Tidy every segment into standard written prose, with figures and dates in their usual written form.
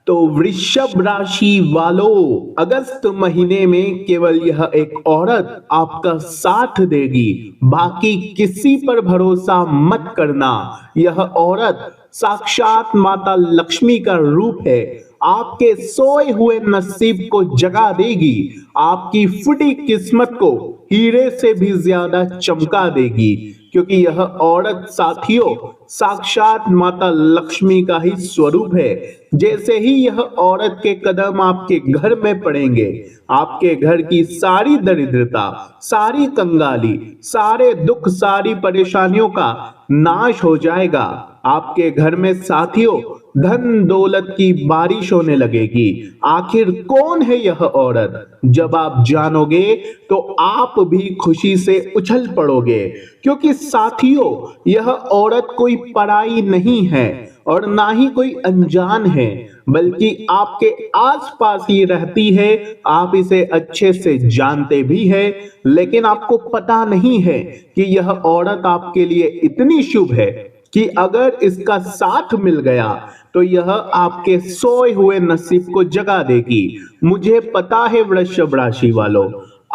तो वृषभ राशि वालों, अगस्त महीने में केवल यह एक औरत आपका साथ देगी। बाकी किसी पर भरोसा मत करना। यह औरत साक्षात माता लक्ष्मी का रूप है। आपके सोए हुए नसीब को जगा देगी। आपकी फटी किस्मत को हीरे से भी ज्यादा चमका देगी, क्योंकि यह औरत साथियों साक्षात माता लक्ष्मी का ही स्वरूप है। जैसे ही यह औरत के कदम आपके घर में पड़ेंगे, आपके घर की सारी दरिद्रता, सारी कंगाली, सारे दुख, सारी परेशानियों का नाश हो जाएगा। आपके घर में साथियों धन दौलत की बारिश होने लगेगी। आखिर कौन है यह औरत? जब आप जानोगे तो आप भी खुशी से उछल पड़ोगे, क्योंकि साथियों यह औरत कोई पराई नहीं है और ना ही कोई अनजान है, बल्कि आपके आसपास ही रहती है। आप इसे अच्छे से जानते भी हैं, लेकिन आपको पता नहीं है कि यह औरत आपके लिए इतनी शुभ है कि अगर इसका साथ मिल गया तो यह आपके सोए हुए नसीब को जगा देगी। मुझे पता है वृषभ राशि वालों,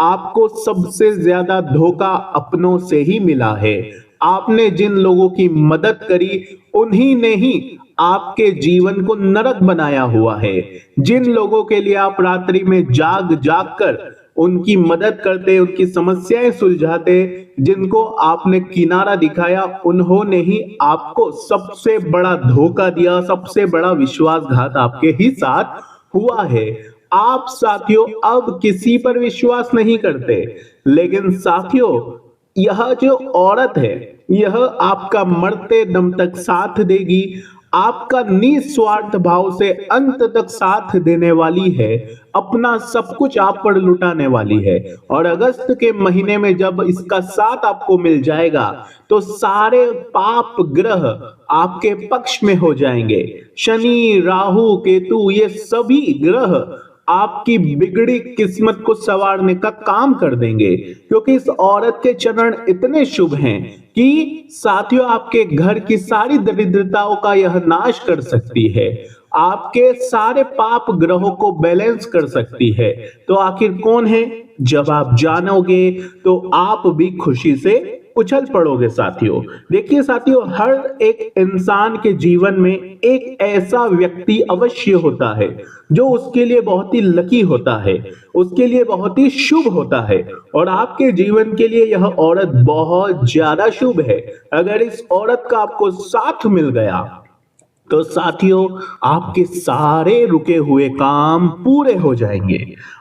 आपको सबसे ज्यादा धोखा अपनों से ही मिला है। आपने जिन लोगों की मदद करी, उन्हीं ने ही आपके जीवन को नरक बनाया हुआ है। जिन लोगों के लिए आप रात्रि में जाग जाग कर उनकी मदद करते, उनकी समस्याएं सुलझाते, जिनको आपने किनारा दिखाया, उन्होंने ही आपको सबसे बड़ा धोखा दिया। सबसे बड़ा विश्वासघात आपके ही साथ हुआ है। आप साथियों अब किसी पर विश्वास नहीं करते, लेकिन साथियों यह जो औरत है, यह आपका मरते दम तक साथ देगी। आपका निस्वार्थ भाव से अंत तक साथ देने वाली है। अपना सब कुछ आप पर लुटाने वाली है। और अगस्त के महीने में जब इसका साथ आपको मिल जाएगा तो सारे पाप ग्रह आपके पक्ष में हो जाएंगे। शनि, राहु, केतु, ये सभी ग्रह आपकी बिगड़ी किस्मत को संवारने का काम कर देंगे, क्योंकि इस औरत के चरण इतने शुभ हैं कि साथियों आपके घर की सारी दरिद्रताओं का यह नाश कर सकती है। आपके सारे पाप ग्रहों को बैलेंस कर सकती है। तो आखिर कौन है? जब आप जानोगे तो आप भी खुशी से उछल पड़ोगे साथियों। देखिए साथियों, हर एक इंसान के जीवन में एक ऐसा व्यक्ति अवश्य होता है जो उसके लिए बहुत ही लकी होता है, उसके लिए बहुत ही शुभ होता है। और आपके जीवन के लिए यह औरत बहुत ज्यादा शुभ है। अगर इस औरत का आपको साथ मिल गया तो साथियों आपके सारे रुके हुए काम पूरे हो जाएंगे।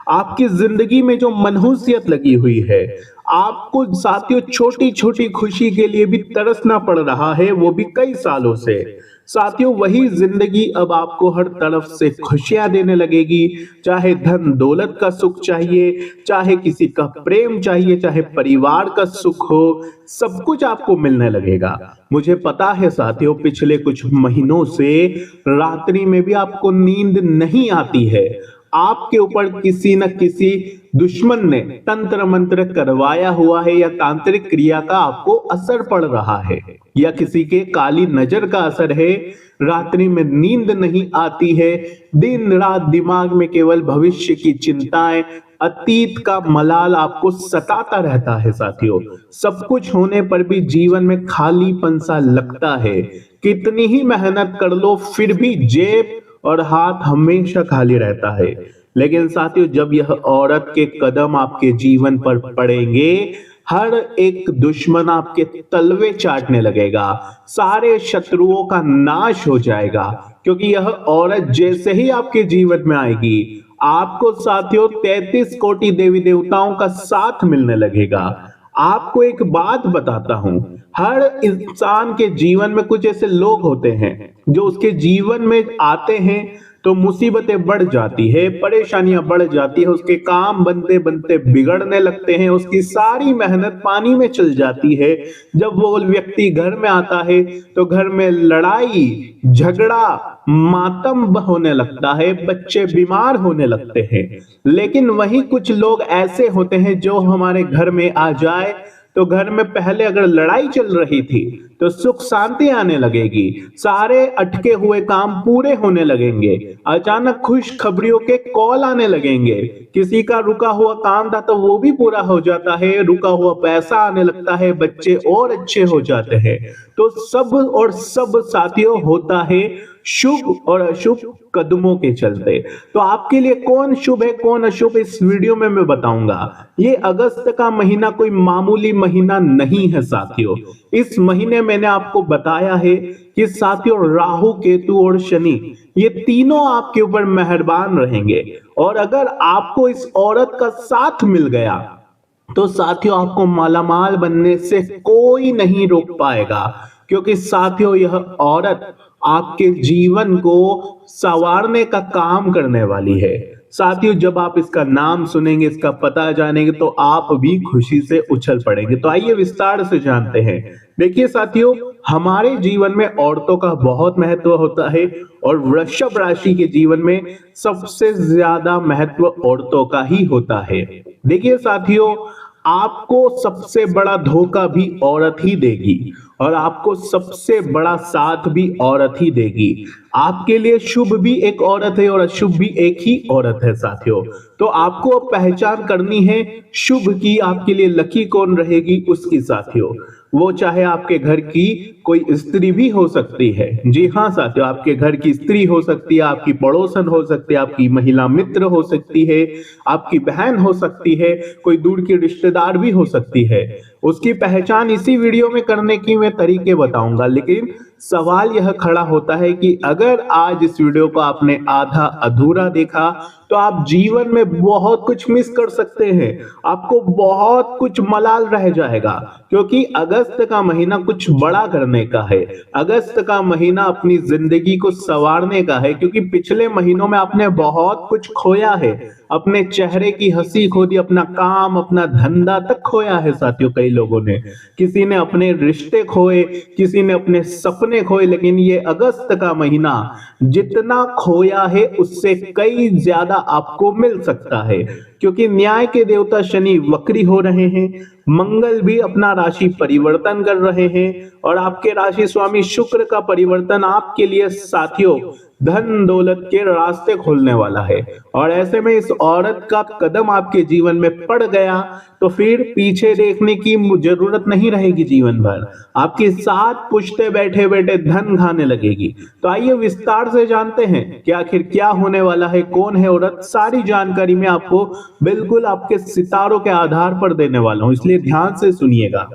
आपकी जिंदगी में जो मनहूसियत लगी हुई है, आपको साथियों छोटी छोटी खुशी के लिए भी तरसना पड़ रहा है, वो भी कई सालों से। साथियों वही जिंदगी अब आपको हर तरफ से खुशियां देने लगेगी। चाहे धन दौलत का सुख चाहिए, चाहे किसी का प्रेम चाहिए, चाहे परिवार का सुख हो, सब कुछ आपको मिलने लगेगा। मुझे पता है साथियों, पिछले कुछ महीनों से रात्रि में भी आपको नींद नहीं आती है। आपके ऊपर किसी न किसी दुश्मन ने तंत्र मंत्र करवाया हुआ है, या तांत्रिक क्रिया का आपको असर पड़ रहा है, या किसी के काली नजर का असर है। रात्रि में नींद नहीं आती है। दिन रात दिमाग में केवल भविष्य की चिंताएं, अतीत का मलाल आपको सताता रहता है साथियों। सब कुछ होने पर भी जीवन में खालीपन सा लगता है। कितनी ही मेहनत कर लो फिर भी जेब और हाथ हमेशा खाली रहता है। लेकिन साथियों जब यह औरत के कदम आपके जीवन पर पड़ेंगे, हर एक दुश्मन आपके तलवे चाटने लगेगा। सारे शत्रुओं का नाश हो जाएगा, क्योंकि यह औरत जैसे ही आपके जीवन में आएगी, आपको साथियों 33 कोटि देवी देवताओं का साथ मिलने लगेगा। आपको एक बात बताता हूं, हर इंसान के जीवन में कुछ ऐसे लोग होते हैं जो उसके जीवन में आते हैं तो मुसीबतें बढ़ जाती है, परेशानियां बढ़ जाती है, उसके काम बनते बनते बिगड़ने लगते हैं, उसकी सारी मेहनत पानी में चल जाती है। जब वो व्यक्ति घर में आता है तो घर में लड़ाई झगड़ा मातम होने लगता है, बच्चे बीमार होने लगते हैं। लेकिन वही कुछ लोग ऐसे होते हैं जो हमारे घर में आ जाए तो घर में पहले अगर लड़ाई चल रही थी तो सुख शांति आने लगेगी, सारे अटके हुए काम पूरे होने लगेंगे, अचानक खुश खबरियों के कॉल आने लगेंगे, किसी का रुका हुआ काम था तो वो भी पूरा हो जाता है, रुका हुआ पैसा आने लगता है, बच्चे और अच्छे हो जाते हैं। तो सब और सब साथियों होता है शुभ और अशुभ कदमों के चलते। तो आपके लिए कौन शुभ है कौन अशुभ, इस वीडियो में मैं बताऊंगा। ये अगस्त का महीना कोई मामूली महीना नहीं है साथियों। इस महीने मैंने आपको बताया है कि साथियों राहु, केतु और शनि ये तीनों आपके ऊपर मेहरबान रहेंगे। और अगर आपको इस औरत का साथ मिल गया तो साथियों आपको मालामाल बनने से कोई नहीं रोक पाएगा, क्योंकि साथियों यह औरत आपके जीवन को संवारने का काम करने वाली है। साथियों जब आप इसका नाम सुनेंगे, इसका पता जानेंगे तो आप भी खुशी से उछल पड़ेंगे। तो आइए विस्तार से जानते हैं। देखिए साथियों, हमारे जीवन में औरतों का बहुत महत्व होता है और वृषभ राशि के जीवन में सबसे ज्यादा महत्व औरतों का ही होता है। देखिए साथियों, आपको सबसे बड़ा धोखा भी औरत ही देगी और आपको सबसे बड़ा साथ भी औरत ही देगी। आपके लिए शुभ भी एक औरत है और अशुभ भी एक ही औरत है साथियों। तो आपको अब पहचान करनी है शुभ की, आपके लिए लकी कौन रहेगी उसकी साथियों। वो चाहे आपके घर की कोई स्त्री भी हो सकती है। जी हाँ साथियों, आपके घर की स्त्री हो सकती है, आपकी पड़ोसन हो सकती है, आपकी महिला मित्र हो सकती है, आपकी बहन हो सकती है, कोई दूर की रिश्तेदार भी हो सकती है। उसकी पहचान इसी वीडियो में करने की मैं तरीके बताऊंगा। लेकिन सवाल यह खड़ा होता है कि अगर आज इस वीडियो को आपने आधा अधूरा देखा तो आप जीवन में बहुत कुछ मिस कर सकते हैं, आपको बहुत कुछ मलाल रह जाएगा। क्योंकि अगस्त का महीना कुछ बड़ा करने का है, अगस्त का महीना अपनी जिंदगी को संवारने का है। क्योंकि पिछले महीनों में आपने बहुत कुछ खोया है, अपने चेहरे की हंसी खो दी, अपना काम, अपना धंधा तक खोया है साथियों। कई लोगों ने, किसी ने अपने रिश्ते खोए, किसी ने अपने सपने खोए। लेकिन ये अगस्त का महीना जितना खोया है उससे कई ज्यादा आपको मिल सकता है। क्योंकि न्याय के देवता शनि वक्री हो रहे हैं, मंगल भी अपना राशि परिवर्तन कर रहे हैं और आपके राशि स्वामी शुक्र का परिवर्तन आपके लिए साथियों धन दौलत के रास्ते खोलने वाला है। और ऐसे में इस औरत का कदम आपके जीवन में पड़ गया तो फिर पीछे देखने की जरूरत नहीं रहेगी, जीवन भर आपके साथ पुश्ते बैठे बैठे धन खाने लगेगी। तो आइए विस्तार से जानते हैं कि आखिर क्या होने वाला है, कौन है औरत। सारी जानकारी मैं आपको बिल्कुल आपके सितारों के आधार पर देने वाला हूं, इसलिए ध्यान से सुनिएगा।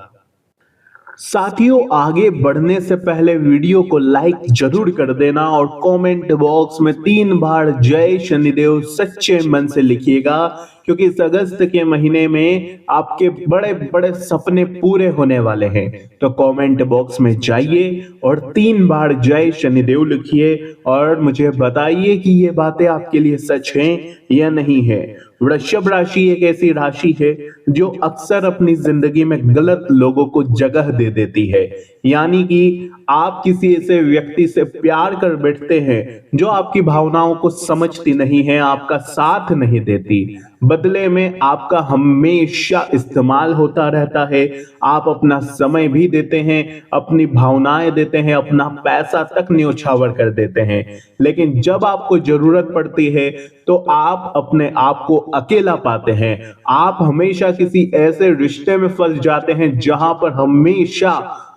साथियों आगे बढ़ने से पहले वीडियो को लाइक जरूर कर देना और कमेंट बॉक्स में 3 बार जय शनिदेव सच्चे मन से लिखिएगा। क्योंकि इस अगस्त के महीने में आपके बड़े बड़े सपने पूरे होने वाले हैं। तो कमेंट बॉक्स में जाइए और 3 बार जय शनिदेव लिखिए और मुझे बताइए कि ये बातें आपके लिए सच हैं या नहीं है। वृषभ राशि एक ऐसी राशि है जो अक्सर अपनी जिंदगी में गलत लोगों को जगह दे देती है। यानी कि आप किसी ऐसे व्यक्ति से प्यार कर बैठते हैं जो आपकी भावनाओं को समझती नहीं है, आपका साथ नहीं देती, बदले में आपका हमेशा इस्तेमाल होता रहता है। आप अपना समय भी देते हैं, अपनी भावनाएं देते हैं, अपना पैसा तक न्योछावर कर देते हैं। लेकिन जब आपको जरूरत पड़ती है तो आप अपने आप को अकेला पाते हैं। आप हमेशा किसी ऐसे रिश्ते में फंस जाते हैं जहां पर हमेशा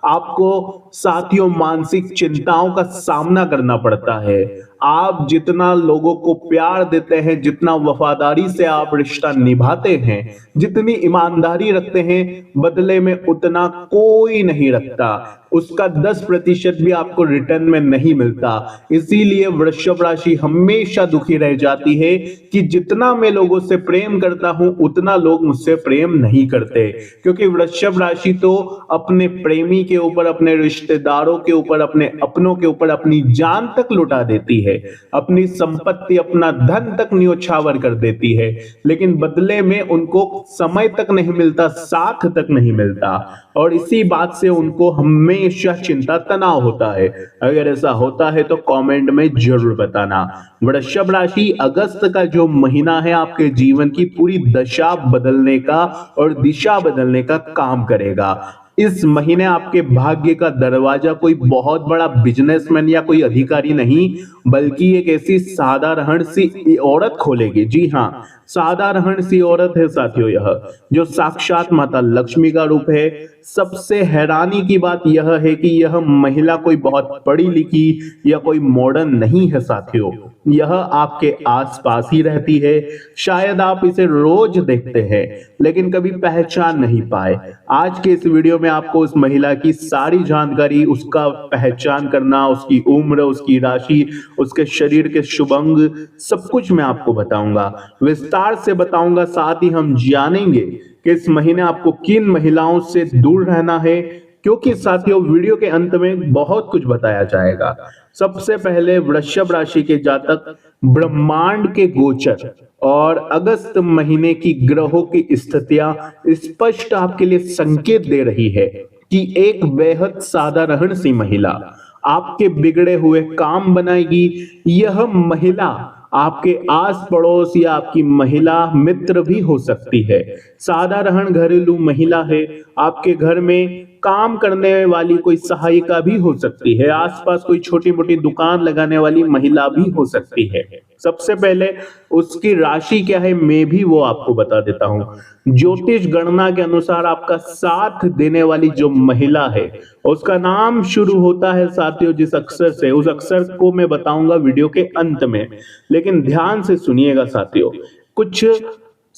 आपको साथियों मानसिक चिंताओं का सामना करना पड़ता है। आप जितना लोगों को प्यार देते हैं, जितना वफादारी से आप रिश्ता निभाते हैं, जितनी ईमानदारी रखते हैं, बदले में उतना कोई नहीं रखता। उसका 10% भी आपको रिटर्न में नहीं मिलता। इसीलिए वृषभ राशि हमेशा दुखी रह जाती है कि जितना मैं लोगों से प्रेम करता हूं उतना लोग मुझसे प्रेम नहीं करते। क्योंकि वृषभ राशि तो अपने प्रेमी के ऊपर, अपने रिश्तेदारों के ऊपर, अपने अपनों के ऊपर अपनी जान तक लुटा देती है। है, अपनी संपत्ति, अपना धन तक न्योछावर कर देती है, लेकिन बदले में उनको समय तक नहीं मिलता, साथ तक नहीं मिलता, और इसी बात से उनको हमेशा चिंता, तनाव होता है। अगर ऐसा होता है तो कमेंट में जरूर बताना। वृषभ राशि, अगस्त का जो महीना है आपके जीवन की पूरी दशा बदलने का और दिशा बदलने का काम करेगा। इस महीने आपके भाग्य का दरवाजा कोई बहुत बड़ा बिजनेसमैन या कोई अधिकारी नहीं, बल्कि एक ऐसी साधारण सी औरत खोलेगी। जी हाँ, साधारण सी औरत है साथियों यह, जो साक्षात माता लक्ष्मी का रूप है। सबसे हैरानी की बात यह है कि यह महिला कोई बहुत पढ़ी लिखी या कोई मॉडर्न नहीं है साथियों, यह आपके आसपास ही रहती है। शायद आप इसे रोज देखते हैं लेकिन कभी पहचान नहीं पाए। आज के इस वीडियो में आपको उस महिला की सारी जानकारी, उसका पहचान करना, उसकी उम्र, उसकी राशि, उसके शरीर के शुभ अंग, सब कुछ मैं आपको बताऊंगा, विस्तार से बताऊंगा। साथ ही हम जानेंगे कि इस महीने आपको किन महिलाओं से दूर रहना है, क्योंकि साथियों वीडियो के अंत में बहुत कुछ बताया जाएगा। सबसे पहले वृषभ राशि के जातक, ब्रह्मांड के गोचर और अगस्त महीने की ग्रहों की स्थितियां स्पष्ट आपके लिए संकेत दे रही है कि एक बेहद साधारण सी महिला आपके बिगड़े हुए काम बनाएगी। यह महिला आपके आस पड़ोस या आपकी महिला मित्र भी हो सकती है। साधारण घरेलू महिला है, आपके घर में काम करने वाली कोई सहायिका भी हो सकती है, आसपास कोई छोटी मोटी दुकान लगाने वाली महिला भी हो सकती है। सबसे पहले उसकी राशि क्या है मैं भी वो आपको बता देता हूं। ज्योतिष गणना के अनुसार आपका साथ देने वाली जो महिला है उसका नाम शुरू होता है साथियों जिस अक्षर से, उस अक्षर को मैं बताऊंगा वीडियो के अंत में, लेकिन ध्यान से सुनिएगा साथियों। कुछ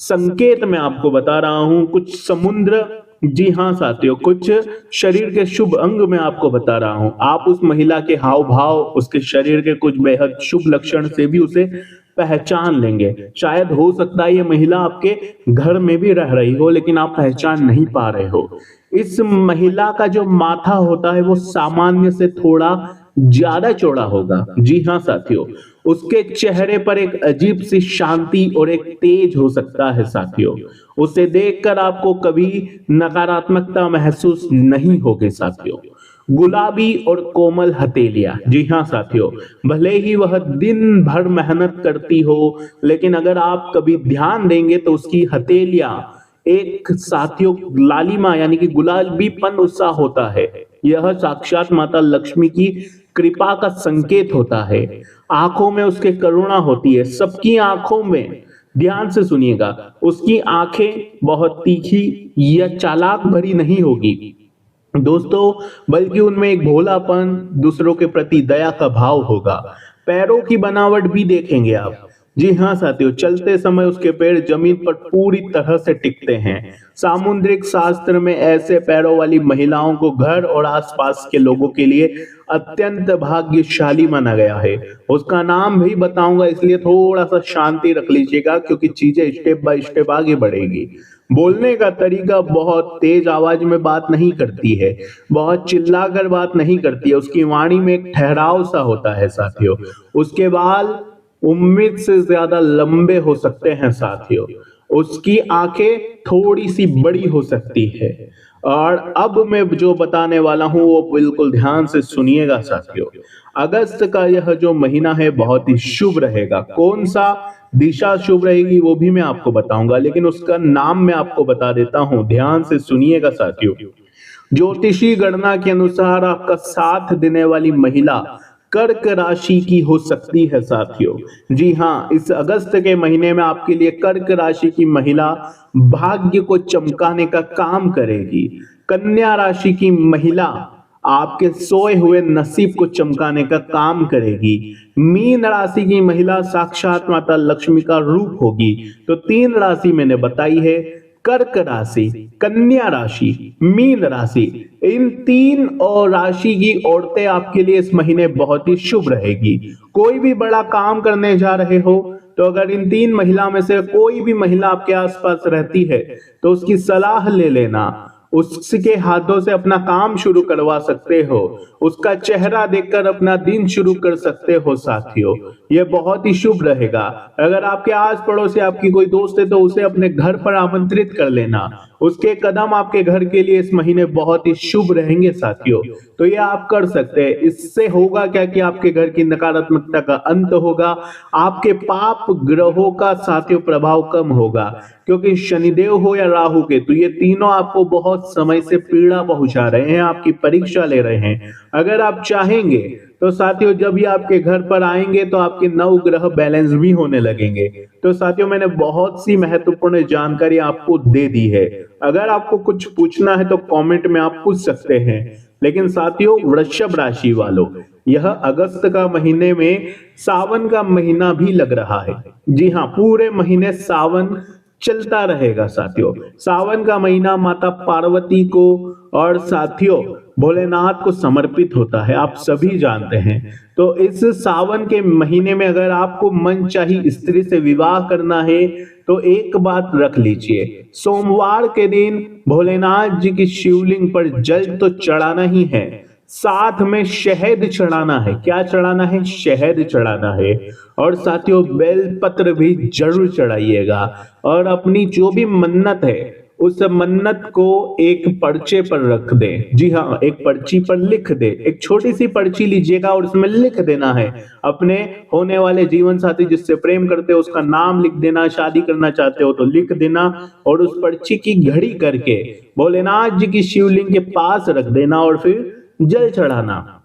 संकेत मैं आपको बता रहा हूं, कुछ समुद्र, जी हाँ साथियों, कुछ शरीर के शुभ अंग मैं आपको बता रहा हूं। आप उस महिला के हाव भाव, उसके शरीर के कुछ बेहद शुभ लक्षण से भी उसे पहचान लेंगे। शायद हो सकता है ये महिला आपके घर में भी रह रही हो लेकिन आप पहचान नहीं पा रहे हो। इस महिला का जो माथा होता है वो सामान्य से थोड़ा ज्यादा चौड़ा होगा। जी हाँ साथियों, उसके चेहरे पर एक अजीब सी शांति और एक तेज हो सकता है साथियों। उसे देखकर आपको कभी नकारात्मकता महसूस नहीं होगी साथियों। गुलाबी और कोमल हथेलियां, जी हाँ साथियों, भले ही वह दिन भर मेहनत करती हो लेकिन अगर आप कभी ध्यान देंगे तो उसकी हथेलियां एक साथियों लालिमा यानी कि गुलाबीपन उसका होता है। यह साक्षात माता लक्ष्मी की कृपा का संकेत होता है। आंखों में उसके करुणा होती है। सबकी आंखों में, ध्यान से सुनिएगा, उसकी आंखें बहुत तीखी या चालाक भरी नहीं होगी दोस्तों, बल्कि उनमें एक भोलापन, दूसरों के प्रति दया का भाव होगा। पैरों की बनावट भी देखेंगे आप। जी हाँ साथियों, चलते समय उसके पैर जमीन पर पूरी तरह से टिकते हैं। सामुद्रिक शास्त्र में ऐसे पैरों वाली महिलाओं को घर और आसपास के लोगों के लिए अत्यंत भाग्यशाली माना गया है। उसका नाम भी बताऊंगा, इसलिए थोड़ा सा शांति रख लीजिएगा क्योंकि चीजें स्टेप बाय स्टेप आगे बढ़ेगी। बोलने का तरीका बहुत तेज आवाज में बात नहीं करती है, बहुत चिल्लाकर बात नहीं करती है। उसकी वाणी में एक ठहराव सा होता है साथियों। उसके बाल उम्मीद से ज्यादा लंबे हो सकते हैं साथियों। उसकी आंखें थोड़ी सी बड़ी हो सकती है। और अब मैं जो बताने वाला हूं वो बिल्कुल ध्यान से सुनिएगा साथियों। अगस्त का यह जो महीना है बहुत ही शुभ रहेगा। कौन सा दिशा शुभ रहेगी वो भी मैं आपको बताऊंगा, लेकिन उसका नाम मैं आपको बता देता हूं, ध्यान से सुनिएगा साथियों। ज्योतिषी गणना के अनुसार आपका साथ देने वाली महिला कर्क राशि की हो सकती है साथियों। जी हाँ, इस अगस्त के महीने में आपके लिए कर्क राशि की महिला भाग्य को चमकाने का काम करेगी। कन्या राशि की महिला आपके सोए हुए नसीब को चमकाने का काम करेगी। मीन राशि की महिला साक्षात माता लक्ष्मी का रूप होगी। तो 3 राशि मैंने बताई है, कर्क राशि, कन्या राशि, मीन राशि। इन 3 और राशि की औरतें आपके लिए इस महीने बहुत ही शुभ रहेगी। कोई भी बड़ा काम करने जा रहे हो तो अगर इन 3 महिला में से कोई भी महिला आपके आसपास रहती है तो उसकी सलाह ले लेना। उसके हाथों से अपना काम शुरू करवा सकते हो, उसका चेहरा देखकर अपना दिन शुरू कर सकते हो साथियों। यह बहुत ही शुभ रहेगा। अगर आपके आस पड़ोस या आपकी कोई दोस्त है तो उसे अपने घर पर आमंत्रित कर लेना। उसके कदम आपके घर के लिए इस महीने बहुत ही शुभ रहेंगे साथियों। तो ये आप कर सकते हैं। इससे होगा क्या कि आपके घर की नकारात्मकता का अंत होगा, आपके पाप ग्रहों का साथियों प्रभाव कम होगा, क्योंकि शनिदेव हो या राहु केतु ये तीनों आपको बहुत समय से पीड़ा पहुंचा रहे हैं, आपकी परीक्षा ले रहे हैं। अगर आप चाहेंगे तो साथियों जब ये आपके घर पर आएंगे तो आपके 9 ग्रह बैलेंस भी होने लगेंगे। तो साथियों मैंने बहुत सी महत्वपूर्ण जानकारी आपको दे दी है। अगर आपको कुछ पूछना है तो कमेंट में आप पूछ सकते हैं। लेकिन साथियों वृषभ राशि वालों, यह अगस्त का महीने में सावन का महीना भी लग रहा है। जी हाँ, पूरे महीने सावन चलता रहेगा साथियों। सावन का महीना माता पार्वती को और साथियों भोलेनाथ को समर्पित होता है, आप सभी जानते हैं। तो इस सावन के महीने में अगर आपको मनचाही स्त्री से विवाह करना है तो एक बात रख लीजिए, सोमवार के दिन भोलेनाथ जी की शिवलिंग पर जल तो चढ़ाना ही है, साथ में शहद चढ़ाना है। क्या चढ़ाना है? शहद चढ़ाना है। और साथियों बेल पत्र भी जरूर चढ़ाइएगा। और अपनी जो भी मन्नत है उस मन्नत को एक पर्चे पर रख दे। जी हाँ, एक पर्ची पर लिख दे। एक छोटी सी पर्ची लीजिएगा और उसमें लिख देना है अपने होने वाले जीवन साथी जिससे प्रेम करते हो उसका नाम लिख देना, शादी करना चाहते हो तो लिख देना, और उस पर्ची की घड़ी करके भोलेनाथ जी की शिवलिंग के पास रख देना और फिर जल चढ़ाना।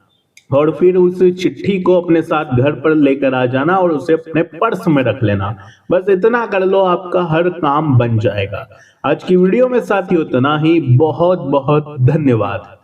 और फिर उस चिट्ठी को अपने साथ घर पर लेकर आ जाना और उसे अपने पर्स में रख लेना। बस इतना कर लो, आपका हर काम बन जाएगा। आज की वीडियो में साथियों इतना ही। बहुत बहुत धन्यवाद।